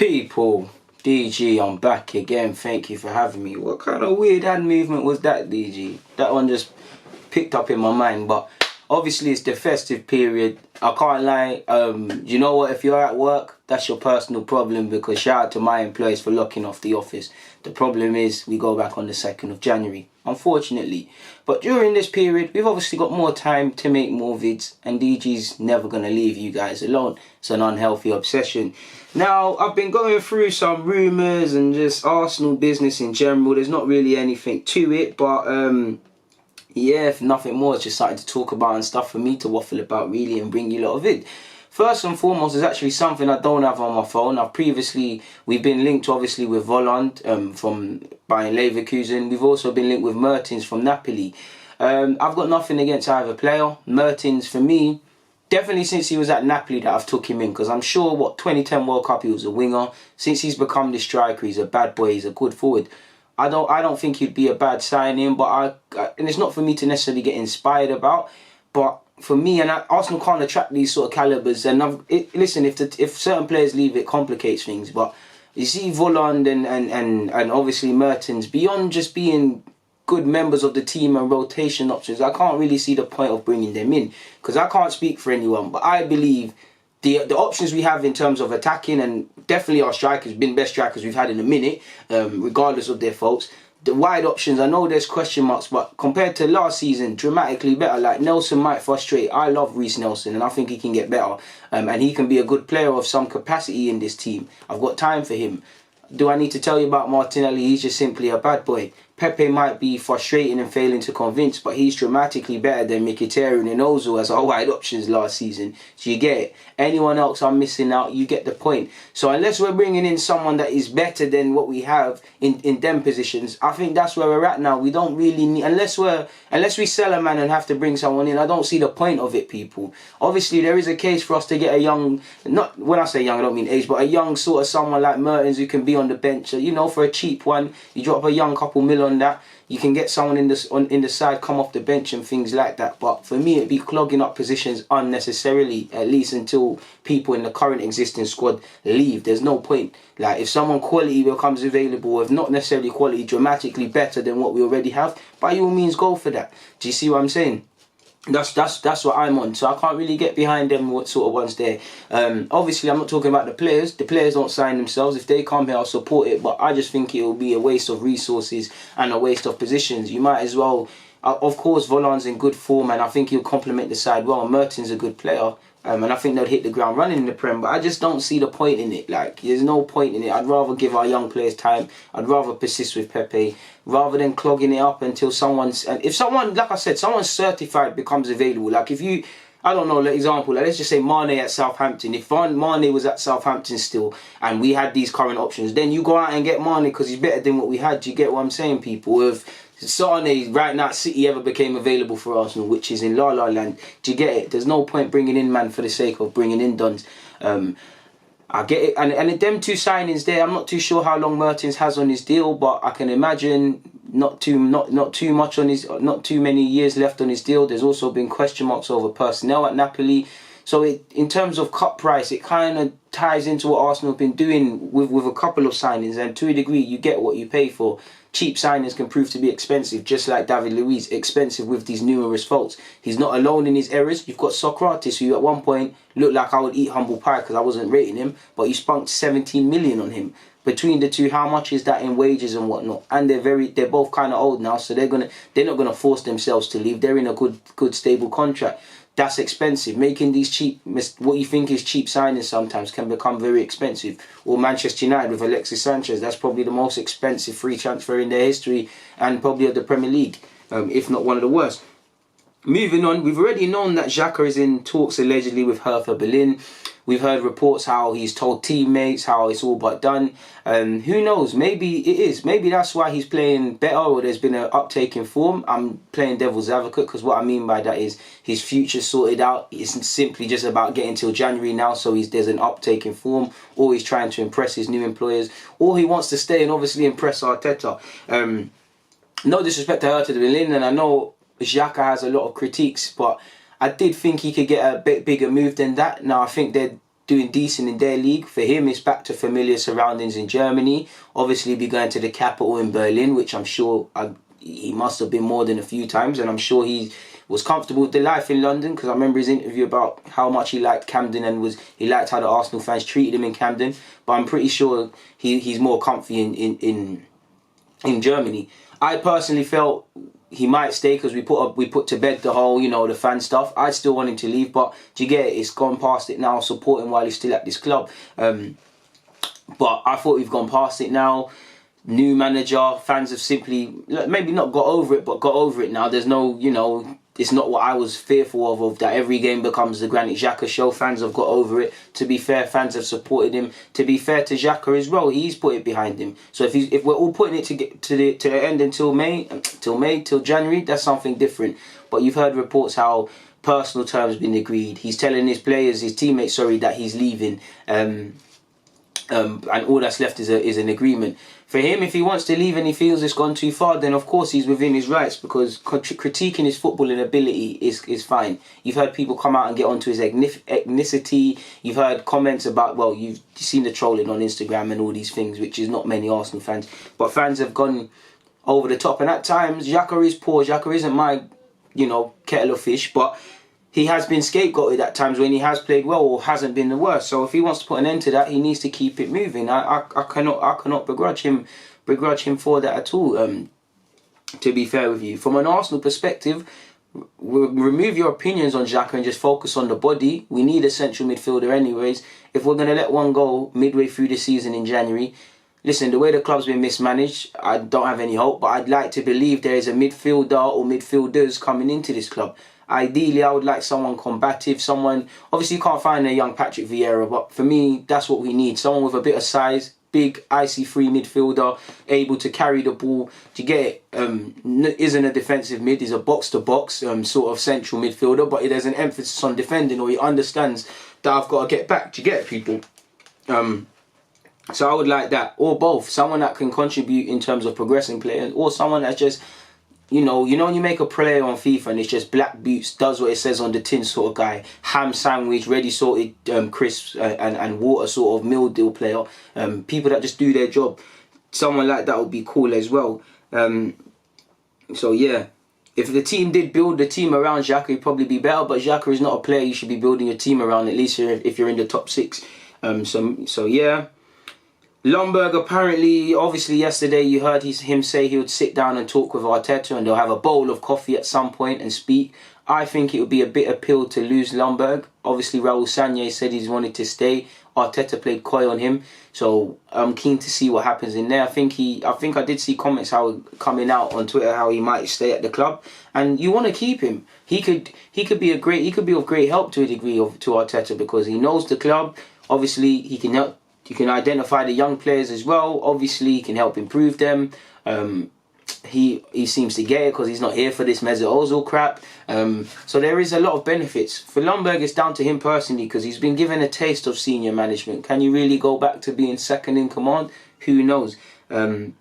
People, DG, I'm back again. Thank you for having me. What kind of weird hand movement was that, DG? That one just picked up in my mind. But obviously, it's the festive period. I can't lie. You know what? If you're at work, that's your personal problem. Because shout out to my employees for locking off the office. The problem is we go back on the 2nd of January, unfortunately. But during this period, we've obviously got more time to make more vids. And DG's never going to leave you guys alone. It's an unhealthy obsession. Now, I've been going through some rumours and just Arsenal business in general. There's not really anything to it, but yeah, if nothing more, it's just something to talk about and stuff for me to waffle about really and bring you a lot of it. First and foremost, there's actually something I don't have on my phone. We've been linked obviously with Volland from Bayern Leverkusen. We've also been linked with Mertens from Napoli. I've got nothing against either player. Mertens, for me, definitely since he was at Napoli that I've took him in, because I'm sure 2010 World Cup he was a winger. Since he's become the striker, he's a bad boy, he's a good forward. I don't think he'd be a bad signing, but and it's not for me to necessarily get inspired about. But for me, and Arsenal can't attract these sort of calibers. And listen, if certain players leave, it complicates things. But you see Volland and obviously Mertens, beyond just being good members of the team and rotation options, I can't really see the point of bringing them in, because I can't speak for anyone, but I believe the options we have in terms of attacking, and definitely our strikers, been best strikers we've had in a minute, regardless of their faults. The wide options, I know there's question marks, but compared to last season, dramatically better. Like Nelson might frustrate. I love Reece Nelson, and I think he can get better. And he can be a good player of some capacity in this team. I've got time for him. Do I need to tell you about Martinelli? He's just simply a bad boy. Pepe might be frustrating and failing to convince, but he's dramatically better than Mkhitaryan and Ozil as our wide options last season. So you get it. Anyone else I'm missing out, you get the point. So unless we're bringing in someone that is better than what we have in them positions, I think that's where we're at now. We don't really need, unless we sell a man and have to bring someone in, I don't see the point of it, people. Obviously, there is a case for us to get a young, not when I say young, I don't mean age, but a young sort of someone like Mertens who can be on the bench. You know, for a cheap one, you drop a young couple mil on that, you can get someone in the side, come off the bench and things like that. But for me, it'd be clogging up positions unnecessarily, at least until people in the current existing squad leave. There's no point. Like, if someone quality becomes available, if not necessarily quality, dramatically better than what we already have, by all means go for that. Do you see what I'm saying? That's what I'm on, so I can't really get behind them what sort of ones there. Obviously, I'm not talking about the players. The players don't sign themselves. If they come here, I'll support it, but I just think it will be a waste of resources and a waste of positions. You might as well, of course, Volland's in good form, and I think he'll complement the side well. Mertens a good player, and I think they'll hit the ground running in the Prem, but I just don't see the point in it. Like, there's no point in it. I'd rather give our young players time. I'd rather persist with Pepe, rather than clogging it up until if someone, like I said, someone certified becomes available. Like, if you, I don't know, for example, like let's just say Mane at Southampton. If Mane was at Southampton still, and we had these current options, then you go out and get Mane because he's better than what we had. Do you get what I'm saying, people? If Sane right now at City ever became available for Arsenal, which is in La La Land, do you get it? There's no point bringing in man for the sake of bringing in duns. I get it, and them two signings there, I'm not too sure how long Mertens has on his deal, but I can imagine not too many years left on his deal. There's also been question marks over personnel at Napoli. So in terms of cut price, it kind of ties into what Arsenal have been doing with a couple of signings, and to a degree, you get what you pay for. Cheap signings can prove to be expensive, just like David Luiz, expensive with these numerous faults. He's not alone in his errors. You've got Socrates, who at one point looked like I would eat humble pie because I wasn't rating him, but you spunked 17 million on him. Between the two, how much is that in wages and whatnot? And they're both kind of old now, so they're not gonna force themselves to leave. They're in a good stable contract. That's expensive. Making these what you think is cheap signings sometimes can become very expensive. Or Manchester United with Alexis Sanchez. That's probably the most expensive free transfer in their history, and probably of the Premier League, if not one of the worst. Moving on, we've already known that Xhaka is in talks allegedly with Hertha Berlin. We've heard reports how he's told teammates how it's all but done. Who knows? Maybe it is. Maybe that's why he's playing better, or there's been an uptake in form. I'm playing devil's advocate, because what I mean by that is his future's sorted out. It's simply just about getting till January now, so there's an uptake in form, or he's trying to impress his new employers, or he wants to stay and obviously impress Arteta. No disrespect to Hertha Berlin, and I know Xhaka has a lot of critiques, but I did think he could get a bit bigger move than that. Now, I think doing decent in their league. For him, it's back to familiar surroundings in Germany. Obviously, be going to the capital in Berlin, which I'm sure he must have been more than a few times, and I'm sure he was comfortable with the life in London, because I remember his interview about how much he liked Camden and he liked how the Arsenal fans treated him in Camden. But I'm pretty sure he's more comfy in Germany. I personally felt he might stay because we put to bed the whole, the fan stuff. I still want him to leave, but do you get it? It's gone past it now. Support him while he's still at this club. But I thought we've gone past it now. New manager, fans have simply maybe not got over it, but got over it now. There's no, it's not what I was fearful of that every game becomes the Granit Xhaka show. Fans have got over it. To be fair, fans have supported him. To be fair to Xhaka as well, he's put it behind him. So if we're all putting it to the end until January, that's something different. But you've heard reports how personal terms been agreed. He's telling his players, his teammates, that he's leaving. And all that's left is an agreement. For him, if he wants to leave and he feels it's gone too far, then of course he's within his rights, because critiquing his footballing ability is fine. You've heard people come out and get onto his ethnicity. You've heard comments about, you've seen the trolling on Instagram and all these things, which is not many Arsenal fans. But fans have gone over the top, and at times, Xhaka is poor. Xhaka isn't my, kettle of fish, but he has been scapegoated at times when he has played well or hasn't been the worst. So if he wants to put an end to that, he needs to keep it moving. I cannot begrudge him for that at all. To be fair with you, from an Arsenal perspective, remove your opinions on Xhaka and just focus on the body. We need a central midfielder anyways. If we're going to let one go midway through the season in January, listen, the way the club's been mismanaged, I don't have any hope, but I'd like to believe there is a midfielder or midfielders coming into this club. Ideally, I would like someone combative, obviously you can't find a young Patrick Vieira, but for me, that's what we need. Someone with a bit of size, big, icy-free midfielder, able to carry the ball. Do you get it? Isn't a defensive mid, he's a box-to-box sort of central midfielder, but there's an emphasis on defending, or he understands that I've got to get back. Do you get it, people? So I would like that, or both. Someone that can contribute in terms of progressing players, or someone that's just, when you make a player on FIFA and it's just black boots, does what it says on the tin sort of guy, ham sandwich, ready sorted crisps and water sort of meal deal player, people that just do their job. Someone like that would be cool as well. So yeah, if the team did build the team around Xhaka, it'd probably be better, but Xhaka is not a player you should be building your team around, at least if you're in the top 6. So yeah. Ljungberg apparently, obviously yesterday you heard him say he would sit down and talk with Arteta and they'll have a bowl of coffee at some point and speak. I think it would be a bitter pill to lose Ljungberg. Obviously Raul Sanllehi said he's wanted to stay. Arteta played coy on him, so I'm keen to see what happens in there. I think I did see comments coming out on Twitter how he might stay at the club, and you want to keep him. He could be of great help to a degree to Arteta, because he knows the club. Obviously he can help. You can identify the young players as well. Obviously, he can help improve them. He seems to get it because he's not here for this Mesut Ozil crap. So there is a lot of benefits. For Ljungberg, it's down to him personally, because he's been given a taste of senior management. Can you really go back to being second in command? Who knows? But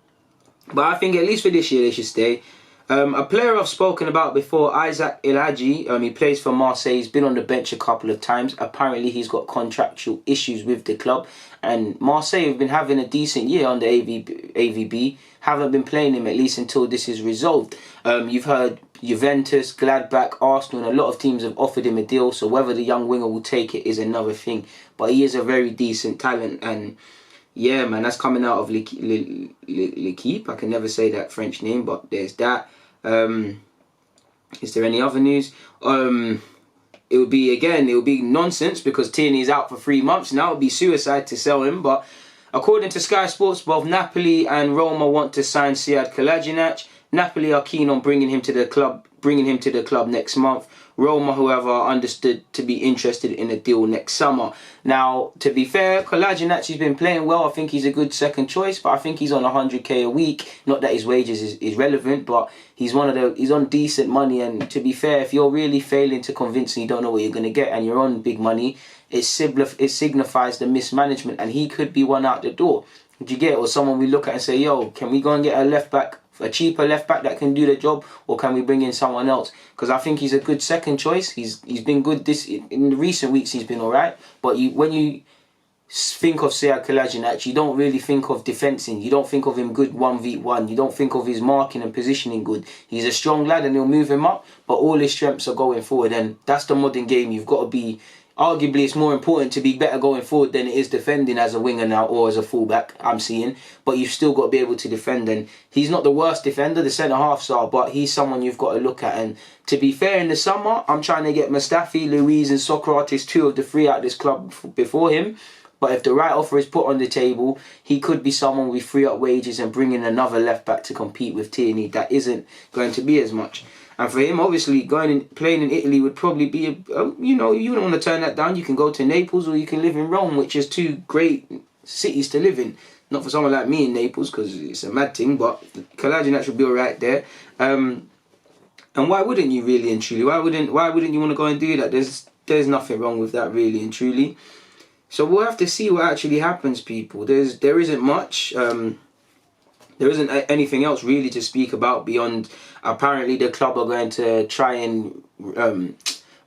I think at least for this year, they should stay. A player I've spoken about before, Isaac El-Hadji, he plays for Marseille. He's been on the bench a couple of times. Apparently, he's got contractual issues with the club. And Marseille have been having a decent year under AVB. Haven't been playing him, at least until this is resolved. You've heard Juventus, Gladbach, Arsenal, and a lot of teams have offered him a deal. So whether the young winger will take it is another thing. But he is a very decent talent. And yeah, man, that's coming out of L'Équipe. I can never say that French name, but there's that. Is there any other news? It would be nonsense, because Tierney's out for 3 months. Now it would be suicide to sell him. But according to Sky Sports, both Napoli and Roma want to sign Sead Kolasinac. Napoli are keen on bringing him to the club next month. Roma, however, are understood to be interested in a deal next summer. Now, to be fair, Kolasinac has been playing well. I think he's a good second choice, but I think he's on 100k a week. Not that his wages is relevant, but he's on decent money. And to be fair, if you're really failing to convince and you don't know what you're going to get, and you're on big money, it signifies the mismanagement, and he could be one out the door. Do you get it? Or someone we look at and say, yo, can we go and get a left back a cheaper left back that can do the job, or can we bring in someone else? Because I think he's a good second choice. He's been good in the recent weeks. He's been alright, but when you think of Sead Kolasinac, you don't really think of defensing. You don't think of him good 1v1. You don't think of his marking and positioning good. He's a strong lad and he'll move him up, but all his strengths are going forward, and that's the modern game. You've got to be, arguably it's more important to be better going forward than it is defending as a winger now or as a fullback, I'm seeing. But you've still got to be able to defend, and he's not the worst defender, the centre-halves are, but he's someone you've got to look at. And to be fair, in the summer, I'm trying to get Mustafi, Luiz and Socrates, 2 of the 3 out of this club before him. But if the right offer is put on the table, he could be someone we free up wages and bring in another left back to compete with Tierney. That isn't going to be as much. And for him, obviously, playing in Italy would probably be, you wouldn't want to turn that down. You can go to Naples or you can live in Rome, which is 2 great cities to live in. Not for someone like me in Naples, because it's a mad thing, but Kolasinac should be alright there. And why wouldn't you really and truly? Why wouldn't you want to go and do that? There's nothing wrong with that, really and truly. So we'll have to see what actually happens, people. There isn't much. There isn't anything else really to speak about beyond, apparently the club are going to try and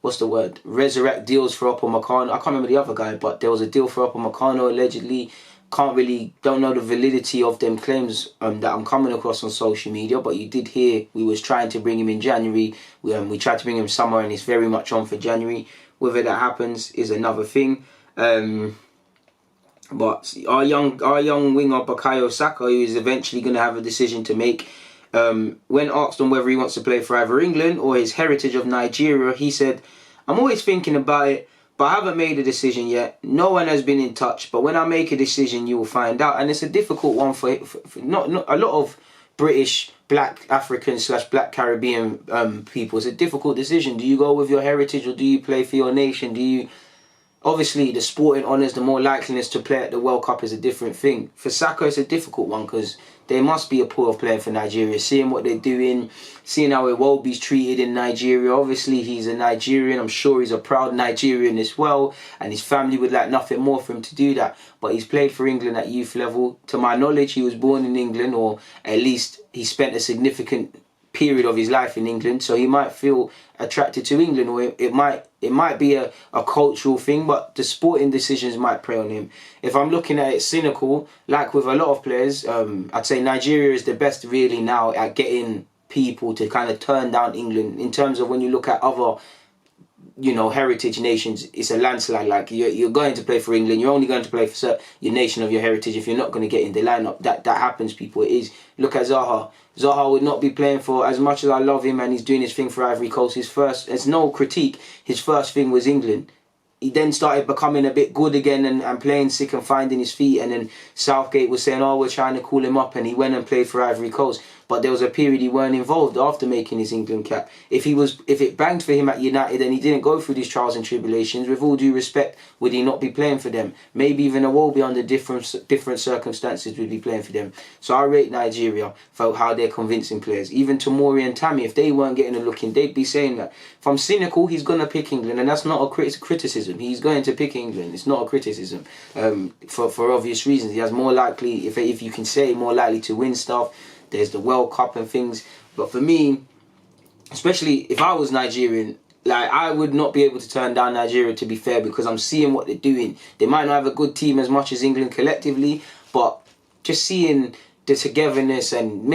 resurrect deals for Upamecano. I can't remember the other guy, but there was a deal for Upamecano allegedly. Don't know the validity of them claims that I'm coming across on social media, but you did hear we was trying to bring him in January. We tried to bring him summer, and it's very much on for January. Whether that happens is another thing. But our young winger Bukayo Saka, who is eventually going to have a decision to make, when asked on whether he wants to play for either England or his heritage of Nigeria, he said, "I'm always thinking about it, but I haven't made a decision yet. No one has been in touch, but when I make a decision, you will find out." And it's a difficult one for not a lot of British, Black African / Black Caribbean people. It's a difficult decision. Do you go with your heritage or do you play for your nation? Obviously, the sporting honours, the more likeliness to play at the World Cup is a different thing. For Saka, it's a difficult one because there must be a pull of playing for Nigeria. Seeing what they're doing, seeing how Iwobi's treated in Nigeria. Obviously, he's a Nigerian. I'm sure he's a proud Nigerian as well. And his family would like nothing more for him to do that. But he's played for England at youth level. To my knowledge, he was born in England, or at least he spent a significant period of his life in England, so he might feel attracted to England, or it might be a cultural thing, but the sporting decisions might prey on him. If I'm looking at it cynical, like with a lot of players, I'd say Nigeria is the best really now at getting people to kind of turn down England. In terms of when you look at other heritage nations, it's a landslide. Like you're going to play for England, you're only going to play for your nation of your heritage if you're not going to get in the lineup. That happens, people. It is. Look at Zaha. Zaha would not be playing for, as much as I love him and he's doing his thing for Ivory Coast, it's no critique, his first thing was England. He then started becoming a bit good again and playing sick and finding his feet, and then Southgate was saying, we're trying to call him up, and he went and played for Ivory Coast. But there was a period he weren't involved after making his England cap. If it banged for him at United and he didn't go through these trials and tribulations, with all due respect, would he not be playing for them? Maybe even Iwobi under different circumstances would be playing for them. So I rate Nigeria for how they're convincing players. Even Tomori and Tammy, if they weren't getting a look in, they'd be saying that. If I'm cynical, he's going to pick England, and that's not a criticism. He's going to pick England. It's not a criticism for obvious reasons. He has more likely, if you can say, more likely to win stuff. There's the World Cup and things. But for me, especially if I was Nigerian, I would not be able to turn down Nigeria, to be fair, because I'm seeing what they're doing. They might not have a good team as much as England collectively, but just seeing the togetherness and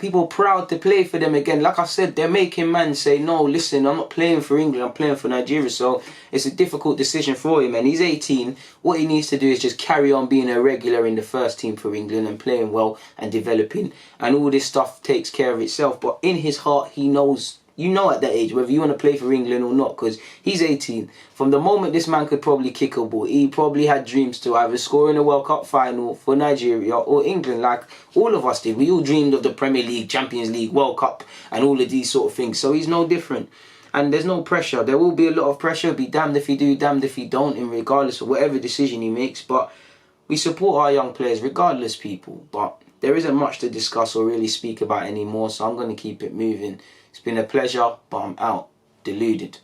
people proud to play for them again. Like I said, they're making man say, no, listen, I'm not playing for England, I'm playing for Nigeria. So it's a difficult decision for him, and he's 18. What he needs to do is just carry on being a regular in the first team for England and playing well and developing, and all this stuff takes care of itself. But in his heart, he knows, at that age, whether you want to play for England or not, because he's 18. From the moment this man could probably kick a ball, he probably had dreams to either score in a World Cup final for Nigeria or England, like all of us did. We all dreamed of the Premier League, Champions League, World Cup, and all of these sort of things. So he's no different. And there's no pressure. There will be a lot of pressure. Be damned if you do, damned if you don't, in regardless of whatever decision he makes. But we support our young players regardless, people. But there isn't much to discuss or really speak about anymore, so I'm going to keep it moving. It's been a pleasure, but I'm out. Deluded.